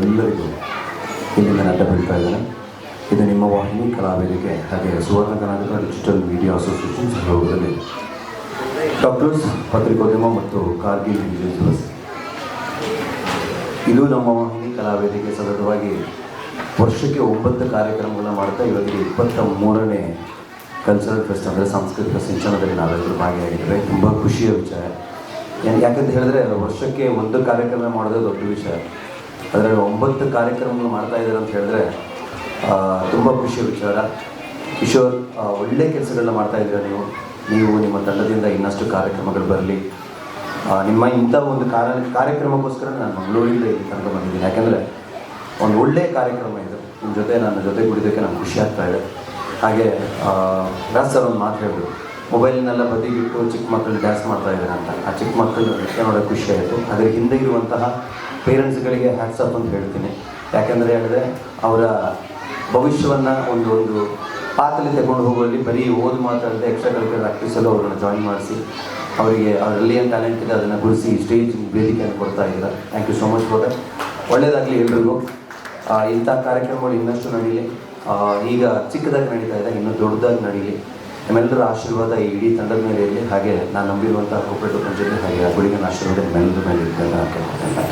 ಎಲ್ಲರಿಗೂ ಇಲ್ಲಿಂದ ಅಡ್ಡ ಬೀಳ್ತಾ ಇದ್ದೇನೆ. ಇದು ನಿಮ್ಮ ವಾಹಿನಿ ಕಲಾವೇದಿಕೆ ಹಾಗೆ Suvarna Karnataka digital media association ಸಹಯೋಗದಲ್ಲಿ ಡಾಕ್ಟರ್ಸ್ ಪತ್ರಿಕೋದ್ಯಮ ಮತ್ತು ಕಾರ್ಗಿಲ್ ವಿಜಯ್ ದಿವಸ್. ಇದು ನಮ್ಮ ವಾಹಿನಿ ಕಲಾವೇದಿಕೆ ಸತತವಾಗಿ ವರ್ಷಕ್ಕೆ 9 ಕಾರ್ಯಕ್ರಮಗಳನ್ನ ಮಾಡ್ತಾ ಇವತ್ತಿಗೆ 23ನೇ ಕಲ್ಚರಲ್ ಫೆಸ್ಟ್ ಅಂದರೆ ಸಾಂಸ್ಕೃತಿಕ ಸಿಂಚನದಲ್ಲಿ ನಾವೆಲ್ಲರೂ ಭಾಗಿಯಾಗಿದ್ದೇವೆ. ತುಂಬ ಖುಷಿಯ ವಿಚಾರ. ಯಾಕಂತ ಹೇಳಿದ್ರೆ ವರ್ಷಕ್ಕೆ 1 ಕಾರ್ಯಕ್ರಮ ಮಾಡೋದೇ ದೊಡ್ಡ ವಿಷಯ. ಅದರಲ್ಲಿ 9 ಕಾರ್ಯಕ್ರಮಗಳು ಮಾಡ್ತಾ ಇದ್ದಾರೆ ಅಂತ ಹೇಳಿದ್ರೆ ತುಂಬ ಖುಷಿಯ ವಿಚಾರ. ಕಿಶೋರ್, ಒಳ್ಳೆ ಕೆಲಸಗಳನ್ನ ಮಾಡ್ತಾ ಇದ್ದೀರಾ ನೀವು ನಿಮ್ಮ ತಂಡದಿಂದ ಇನ್ನಷ್ಟು ಕಾರ್ಯಕ್ರಮಗಳು ಬರಲಿ. ನಿಮ್ಮ ಇಂಥ ಒಂದು ಕಾರ್ಯಕ್ರಮಕ್ಕೋಸ್ಕರ ನಾನು ಮಂಗಳೂರಿಂದ ಇಲ್ಲಿ ತನಕ ಬಂದಿದ್ದೀನಿ. ಯಾಕೆಂದರೆ ಒಂದು ಒಳ್ಳೆಯ ಕಾರ್ಯಕ್ರಮ ಇದು. ನನ್ನ ಜೊತೆ ಕುಡಿಯೋದಕ್ಕೆ ನಂಗೆ ಖುಷಿ ಆಗ್ತಾ ಇದೆ. ಹಾಗೆ ರಾಜ್ ಸರ್ ಒಂದು ಮಾತು ಹೇಳಿದ್ರು, ಮೊಬೈಲ್ನೆಲ್ಲ ಬದಿಗಿಟ್ಟು ಚಿಕ್ಕ ಮಕ್ಕಳು ಡ್ಯಾನ್ಸ್ ಮಾಡ್ತಾ ಇದ್ದಾರೆ ಅಂತ. ಆ ಚಿಕ್ಕ ಮಕ್ಕಳು ನೃತ್ಯ ನೋಡೋಕ್ಕೆ ಖುಷಿ ಆಯಿತು. ಅದರ ಹಿಂದೆ ಇರುವಂತಹ ಪೇರೆಂಟ್ಸ್ಗಳಿಗೆ ಹ್ಯಾಟ್ಸ್ ಆಫ್ ಅಂತ ಹೇಳ್ತೀನಿ. ಯಾಕೆಂದರೆ ಹೇಳಿದ್ರೆ ಅವರ ಭವಿಷ್ಯವನ್ನು ಒಂದು ಪಾತಲ್ಲಿ ತಗೊಂಡು ಹೋಗುವಲ್ಲಿ ಬರೀ ಓದು ಮಾತಾಡದೆ ಎಕ್ಸ್ಟ್ರಾ ಕರಿಕ್ಯುಲರ್ ಆ್ಯಕ್ಟಿವಿಟೀಸಲ್ಲೂ ಅವ್ರನ್ನ ಜಾಯಿನ್ ಮಾಡಿಸಿ ಅವರಿಗೆ ಅವರಲ್ಲಿ ಏನು ಟ್ಯಾಲೆಂಟ್ ಇದೆ ಅದನ್ನು ಗುರುಸಿ ಸ್ಟೇಜ್ ವೇದಿಕೆಯನ್ನು ಕೊಡ್ತಾ ಇದ್ದಾರೆ. Thank you so much for that. ಒಳ್ಳೆಯದಾಗಲಿ ಎಲ್ರಿಗೂ. ಇಂಥ ಕಾರ್ಯಕ್ರಮಗಳು ಇನ್ನಷ್ಟು ನಡೀಲಿ. ಈಗ ಚಿಕ್ಕದಾಗಿ ನಡೀತಾ ಇದೆ, ಇನ್ನೂ ದೊಡ್ಡದಾಗಿ ನಡೀಲಿ. ನಿಮ್ಮೆಲ್ಲರ ಆಶೀರ್ವಾದ ಈ ಇಡೀ ತಂಡದ ಮೇಲೆ ಇರಲಿ. ಹಾಗೆ ನಾನು ನಂಬಿರುವಂಥ ಕೋಪರೇಟಿವ್ ಪಂಚಾಯತ್ ಹಾಗೆ ಗುಳಿಗನ ಆಶೀರ್ವಾದ ನಿಮ್ಮೆಲ್ಲರ ಮೇಲೆ ಇರ್ತದೆ ಅಂತ ಕೇಳ್ಕೊಳ್ತೇನೆ.